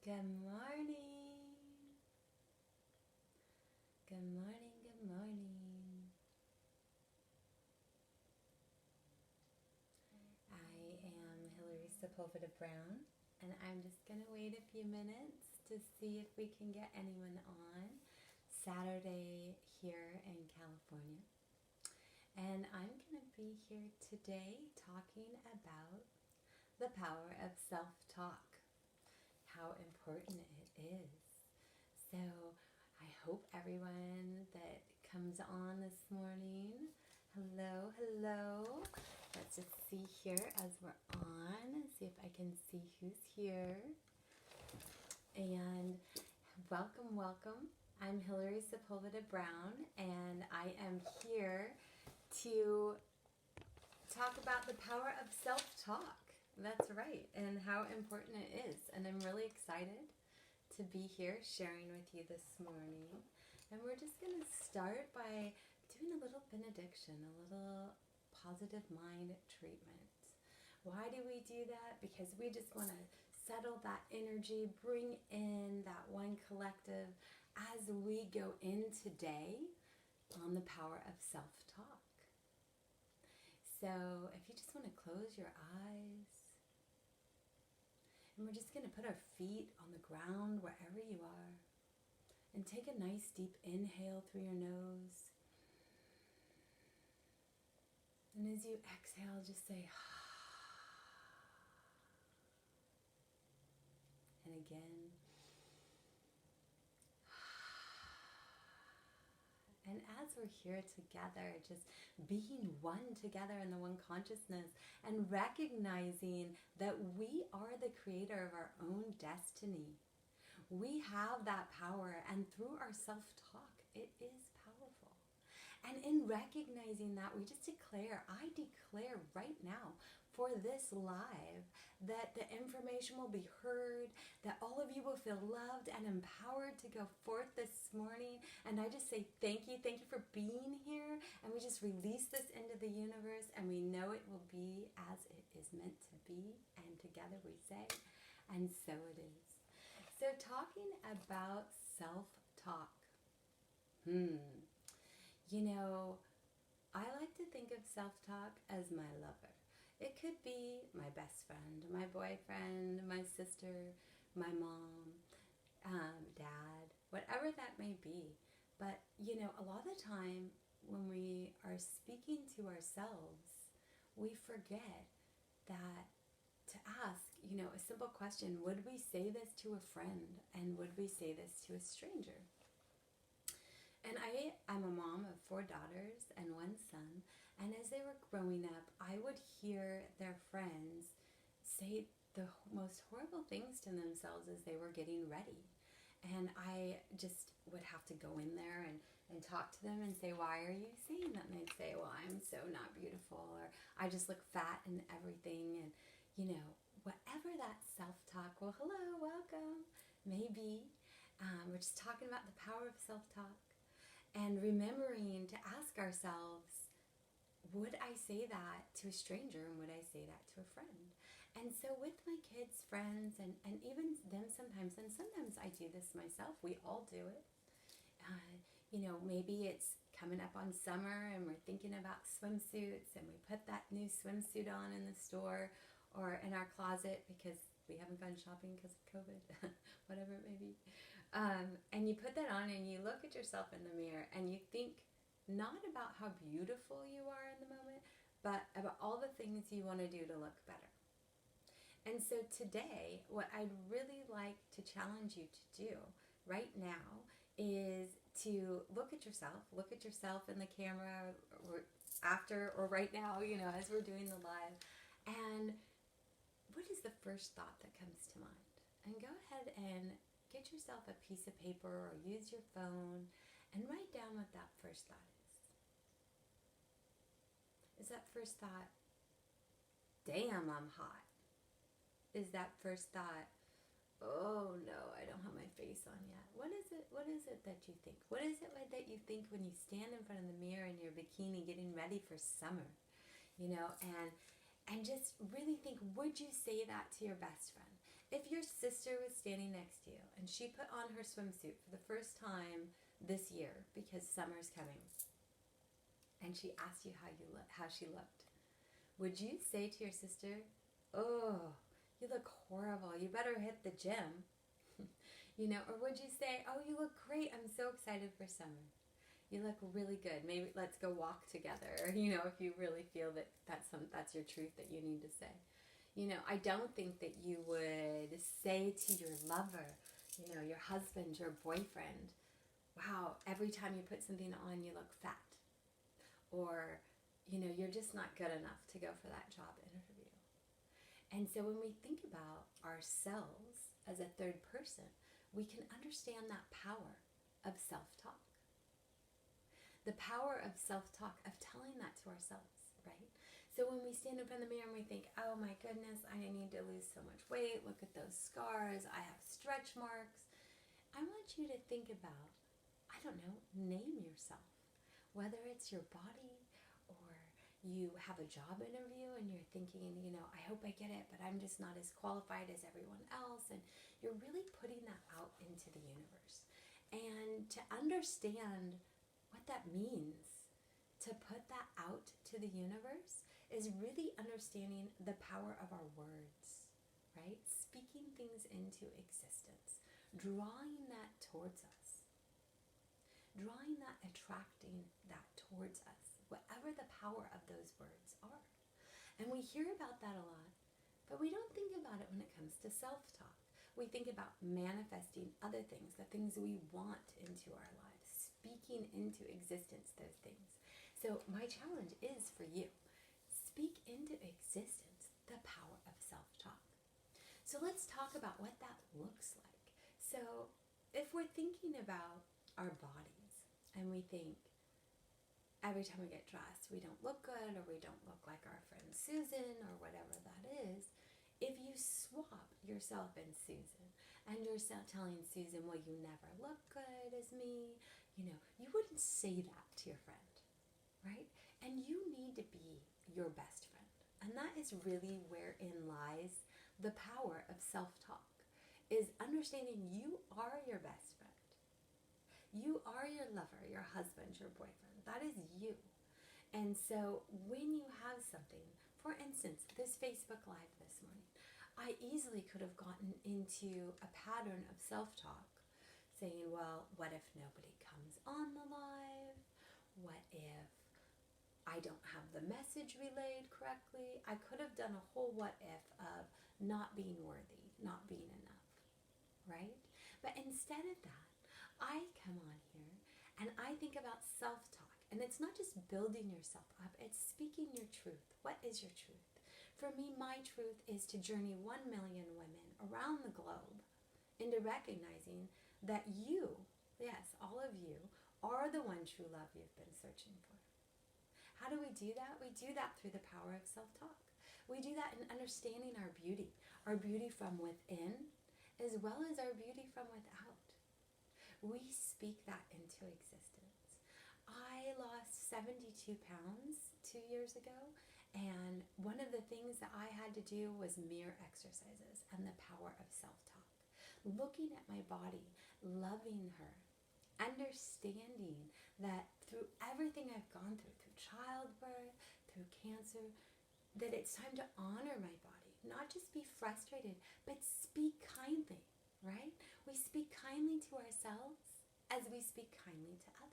Good morning. Good morning, good morning. I am Hillary Sepulveda Brown, and I'm just going to wait a few minutes to see if we can get anyone on Saturday here in California. And I'm going to be here today talking about the power of self-talk, how important it is. So I hope everyone that comes on this morning, hello, hello. Let's just see here as we're on, see if I can see who's here. And welcome, welcome. I'm Hillary Sepulveda Brown, and I am here to talk about the power of self-talk. That's right, and how important it is. And I'm really excited to be here sharing with you this morning. And we're just going to start by doing a little benediction, a little positive mind treatment. Why do we do that? Because we just want to settle that energy, bring in that one collective as we go in today on the power of self-talk. So if you just want to close your eyes, and we're just going to put our feet on the ground wherever you are, and take a nice deep inhale through your nose. And as you exhale, just say, and again. And as we're here together, just being one together in the one consciousness and recognizing that we are the creator of our own destiny. We have that power, and through our self-talk, it is powerful. And in recognizing that, we just declare, I declare right now for this live that the information will be heard, that all of you will feel loved and empowered to go forth this morning. And I just say thank you for being here. And we just release this into the universe, and we know it will be as it is meant to be. And together we say, and so it is. So talking about self-talk. You know, I like to think of self-talk as my lover. It could be my best friend, my boyfriend, my sister, my mom, dad, whatever that may be. But, you know, a lot of the time when we are speaking to ourselves, we forget that to ask, you know, a simple question, would we say this to a friend, and would we say this to a stranger? And I'm a mom of 4 daughters and 1 son, and as they were growing up, I would hear their friends say the most horrible things to themselves as they were getting ready. And I just would have to go in there and talk to them and say, why are you saying that? And they'd say, well, I'm so not beautiful, or I just look fat and everything. And, you know, whatever that self-talk, well, hello, welcome, maybe. We're just talking about the power of self-talk. And remembering to ask ourselves, would I say that to a stranger, and would I say that to a friend? And so with my kids, friends, and even them sometimes, and sometimes I do this myself, we all do it. You know, maybe it's coming up on summer and we're thinking about swimsuits, and we put that new swimsuit on in the store or in our closet because we haven't gone shopping because of COVID, whatever it may be. And you put that on and you look at yourself in the mirror and you think not about how beautiful you are in the moment, but about all the things you want to do to look better. And so today, what I'd really like to challenge you to do right now is to look at yourself in the camera, or after or right now, you know, as we're doing the live, and what is the first thought that comes to mind? And go ahead and get yourself a piece of paper or use your phone and write down what that first thought is. Is that first thought, damn, I'm hot? Is that first thought, oh no, I don't have my face on yet? What is it that you think? What is it that you think when you stand in front of the mirror in your bikini getting ready for summer? You know, and just really think, would you say that to your best friend? If your sister was standing next to you and she put on her swimsuit for the first time this year because summer's coming, and she asked you how she looked, would you say to your sister, "Oh, you look horrible. You better hit the gym"? Or would you say, "Oh, you look great. I'm so excited for summer. You look really good. Maybe let's go walk together." If you really feel that that's your truth that you need to say. I don't think that you would say to your lover, your husband, your boyfriend, "Wow, every time you put something on, you look fat." Or, you're just not good enough to go for that job interview. And so when we think about ourselves as a third person, we can understand that power of self-talk. The power of self-talk, of telling that to ourselves, right? So when we stand in front of the mirror and we think, "Oh my goodness, I need to lose so much weight. Look at those scars. I have stretch marks." I want you to think about, I don't know, name yourself. Whether it's your body, or you have a job interview and you're thinking, "I hope I get it, but I'm just not as qualified as everyone else." And you're really putting that out into the universe. And to understand what that means, to put that out to the universe, is really understanding the power of our words, right? Speaking things into existence, drawing that towards us, attracting that towards us, whatever the power of those words are. And we hear about that a lot, but we don't think about it when it comes to self-talk. We think about manifesting other things, the things we want into our lives, speaking into existence those things. So my challenge is for you, speak into existence the power of self-talk. So let's talk about what that looks like. So if we're thinking about our bodies and we think every time we get dressed we don't look good, or we don't look like our friend Susan, or whatever that is, if you swap yourself and Susan, and you're telling Susan, "Well, you never look good as me," you wouldn't say that to your friend, right? And you need to be your best friend. And that is really wherein lies the power of self-talk, is understanding you are your best friend. You are your lover, your husband, your boyfriend. That is you. And so when you have something, for instance, this Facebook Live this morning, I easily could have gotten into a pattern of self-talk saying, "Well, what if nobody comes on the live? What if I don't have the message relayed correctly?" I could have done a whole what if of not being worthy, not being enough, right? But instead of that, I come on here and I think about self-talk. And it's not just building yourself up, it's speaking your truth. What is your truth? For me, my truth is to journey 1 million women around the globe into recognizing that you, yes, all of you, are the one true love you've been searching for. How do we do that? We do that through the power of self-talk. We do that in understanding our beauty from within, as well as our beauty from without. We speak that into existence. I lost 72 pounds 2 years ago, and one of the things that I had to do was mirror exercises and the power of self-talk. Looking at my body, loving her, understanding that through everything I've gone through childbirth, through cancer, that it's time to honor my body, not just be frustrated, but speak kindly, right? We speak kindly to ourselves as we speak kindly to others.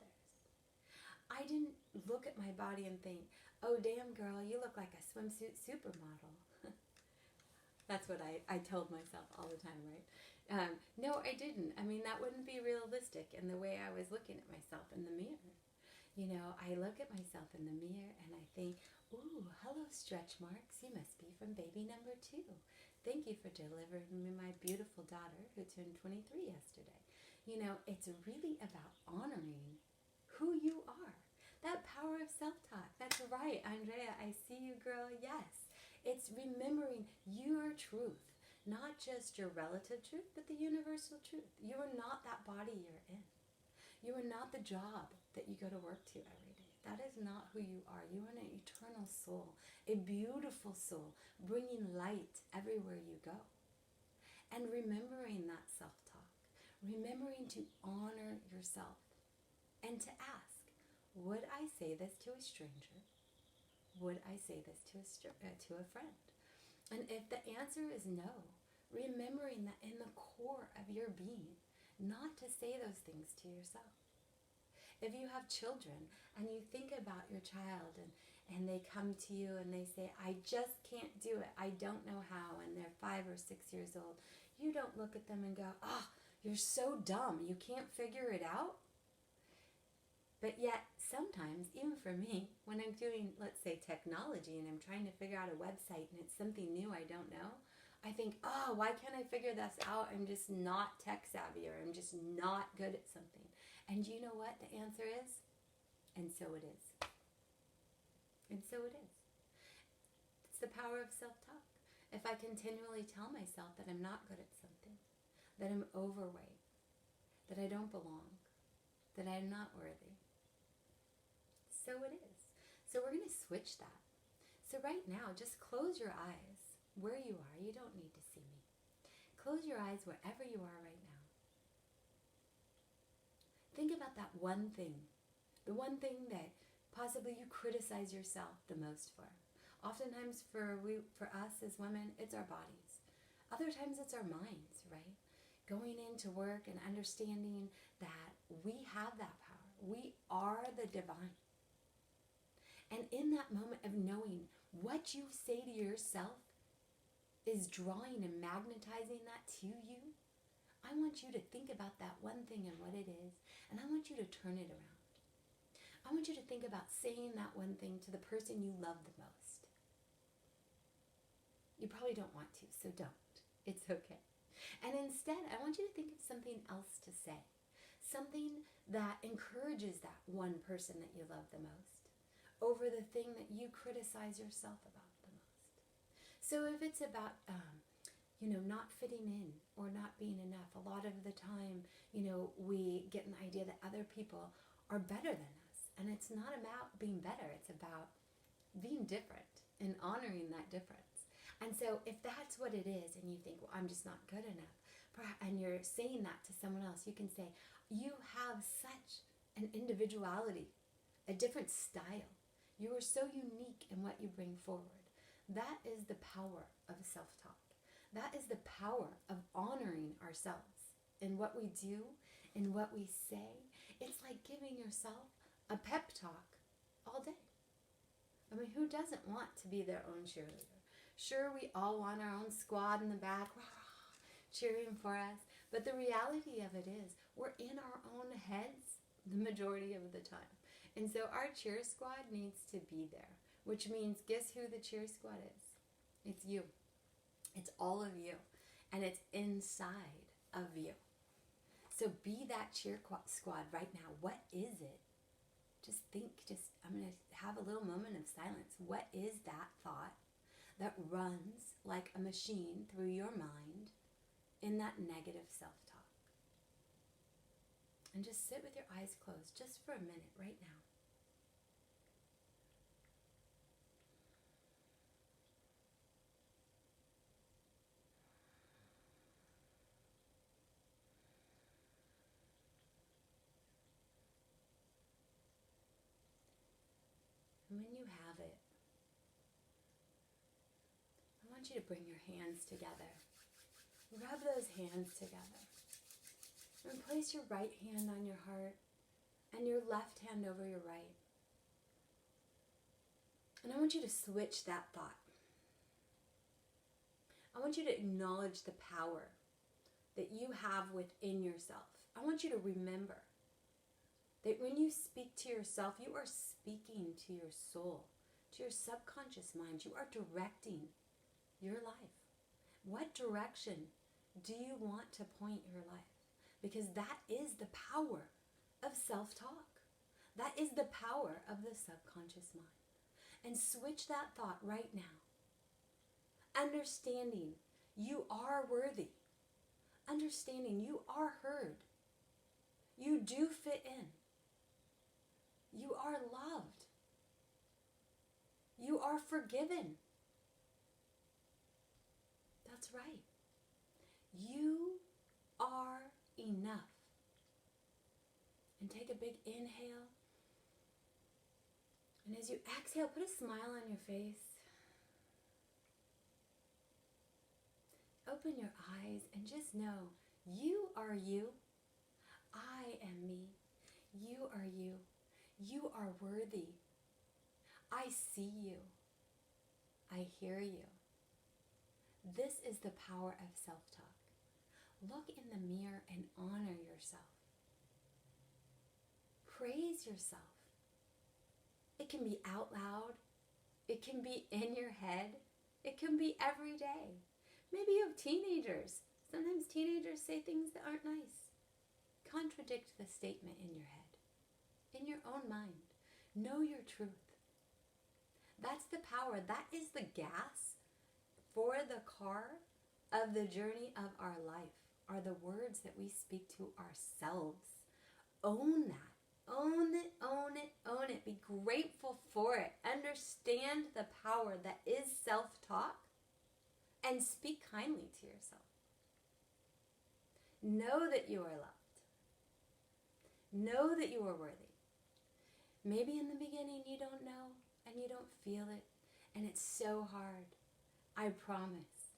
I didn't look at my body and think, "Oh, damn girl, you look like a swimsuit supermodel." That's what I told myself all the time, right? No, I didn't. I mean, that wouldn't be realistic in the way I was looking at myself in the mirror. I look at myself in the mirror and I think, "Ooh, hello stretch marks. You must be from baby number 2. Thank you for delivering me my beautiful daughter who turned 23 yesterday." It's really about honoring who you are. That power of self-talk. That's right, Andrea. I see you, girl. Yes. It's remembering your truth, not just your relative truth, but the universal truth. You are not that body you're in. You are not the job that you go to work to every day. That is not who you are. You are an eternal soul, a beautiful soul, bringing light everywhere you go. And remembering that self-talk, remembering to honor yourself and to ask, would I say this to a stranger? Would I say this to a friend? And if the answer is no, remembering that in the core of your being, not to say those things to yourself. If you have children and you think about your child and they come to you and they say, I just can't do it, I don't know how, and they're 5 or 6 years old, you don't look at them and go, oh, you're so dumb, you can't figure it out. But yet, sometimes, even for me, when I'm doing, let's say, technology and I'm trying to figure out a website and it's something new I don't know, I think, oh, why can't I figure this out? I'm just not tech savvy, or I'm just not good at something. And you know what the answer is? And so it is. And so it is. It's the power of self-talk. If I continually tell myself that I'm not good at something, that I'm overweight, that I don't belong, that I'm not worthy, so it is. So we're going to switch that. So right now, just close your eyes where you are. You don't need to see me. Close your eyes wherever you are right now. Think about that one thing, the one thing that possibly you criticize yourself the most for. Oftentimes for us as women, it's our bodies. Other times it's our minds, right? Going into work and understanding that we have that power. We are the divine. And in that moment of knowing what you say to yourself is drawing and magnetizing that to you, I want you to think about that one thing and what it is, and I want you to turn it around. I want you to think about saying that one thing to the person you love the most. You probably don't want to, so don't. It's okay. And instead, I want you to think of something else to say. Something that encourages that one person that you love the most over the thing that you criticize yourself about the most. So if it's about, not fitting in or not being enough, a lot of the time, we get an idea that other people are better than us. And it's not about being better. It's about being different and honoring that difference. And so if that's what it is and you think, well, I'm just not good enough, and you're saying that to someone else, you can say, you have such an individuality, a different style. You are so unique in what you bring forward. That is the power of self-talk. That is the power of honoring ourselves in what we do, in what we say. It's like giving yourself a pep talk all day. I mean, who doesn't want to be their own cheerleader? Sure, we all want our own squad in the back, rah, cheering for us. But the reality of it is, we're in our own heads the majority of the time. And so our cheer squad needs to be there, which means guess who the cheer squad is? It's you. It's all of you. And it's inside of you. So be that cheer squad right now. What is it? Just think, I'm going to have a little moment of silence. What is that thought that runs like a machine through your mind in that negative self-talk? And just sit with your eyes closed just for a minute right now. And when you have it, I want you to bring your hands together. Rub those hands together. And place your right hand on your heart and your left hand over your right. And I want you to switch that thought. I want you to acknowledge the power that you have within yourself. I want you to remember that when you speak to yourself, you are speaking to your soul, to your subconscious mind. You are directing your life. What direction do you want to point your life? Because that is the power of self-talk. That is the power of the subconscious mind. And switch that thought right now. Understanding you are worthy. Understanding you are heard. You do fit in. You are loved. You are forgiven. That's right. You are enough. And take a big inhale. And as you exhale, put a smile on your face. Open your eyes and just know you are you. I am me. You are you. You are worthy. I see you. I hear you. This is the power of self-talk. Look in the mirror and honor yourself. Praise yourself. It can be out loud. It can be in your head. It can be every day. Maybe you have teenagers. Sometimes teenagers say things that aren't nice. Contradict the statement in your head, in your own mind. Know your truth. That's the power. That is the gas for the car of the journey of our life, are the words that we speak to ourselves. Own that. Own it, own it, own it. Be grateful for it. Understand the power that is self-talk and speak kindly to yourself. Know that you are loved. Know that you are worthy. Maybe in the beginning you don't know and you don't feel it and it's so hard. I promise.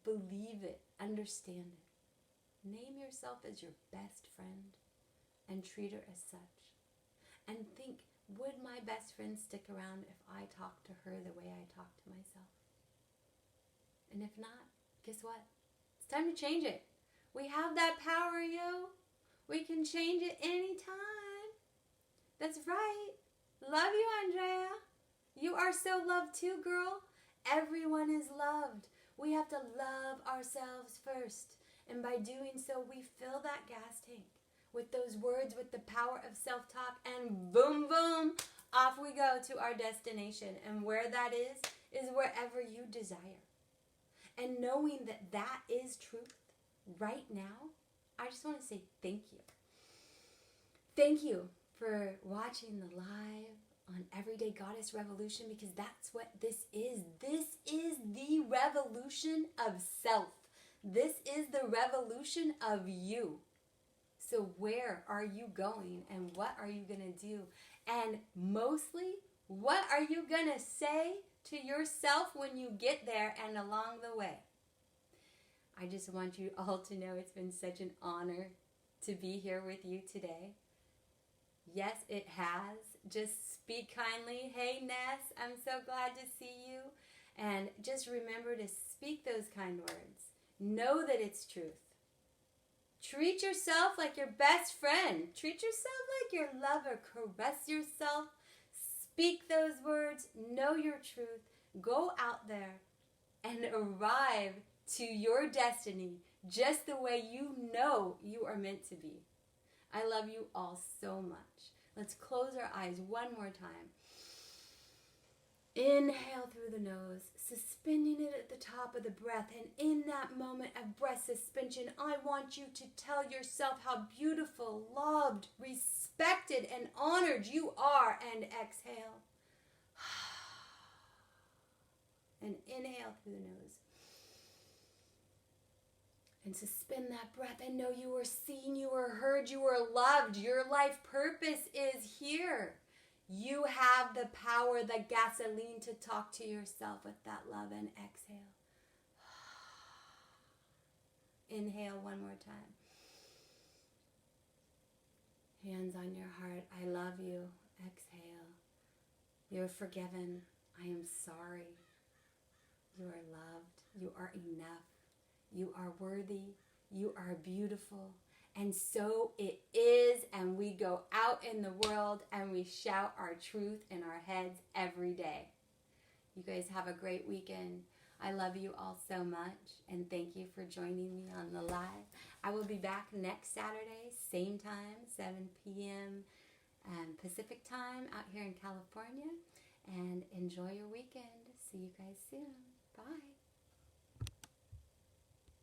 Believe it. Understand it. Name yourself as your best friend and treat her as such. And think, would my best friend stick around if I talked to her the way I talk to myself? And if not, guess what? It's time to change it. We have that power, yo. We can change it anytime. That's right. Love you, Andrea. You are so loved too, girl. Everyone is loved. We have to love ourselves first. And by doing so, we fill that gas tank with those words, with the power of self-talk, and boom, boom, off we go to our destination. And where that is wherever you desire. And knowing that that is truth right now, I just want to say thank you. Thank you for watching the live on Everyday Goddess Revolution, because that's what this is. This is the revolution of self. This is the revolution of you. So where are you going and what are you going to do? And mostly, what are you going to say to yourself when you get there and along the way? I just want you all to know it's been such an honor to be here with you today. Yes, it has. Just speak kindly. Hey, Ness, I'm so glad to see you. And just remember to speak those kind words. Know that it's truth. Treat yourself like your best friend. Treat yourself like your lover. Caress yourself. Speak those words. Know your truth. Go out there and arrive to your destiny just the way you know you are meant to be. I love you all so much. Let's close our eyes one more time. Inhale through the nose, suspending it at the top of the breath. And in that moment of breath suspension, I want you to tell yourself how beautiful, loved, respected, and honored you are. And exhale. And inhale through the nose. And suspend that breath and know you are seen, you are heard, you are loved. Your life purpose is here. You have the power, the gasoline to talk to yourself with that love. And exhale. Inhale one more time. Hands on your heart. I love you. Exhale. You're forgiven. I am sorry. You are loved. You are enough. You are worthy. You are beautiful. And so it is. And we go out in the world and we shout our truth in our heads every day. You guys have a great weekend. I love you all so much. And thank you for joining me on the live. I will be back next Saturday, same time, 7 p.m. Pacific time out here in California. And enjoy your weekend. See you guys soon. Bye.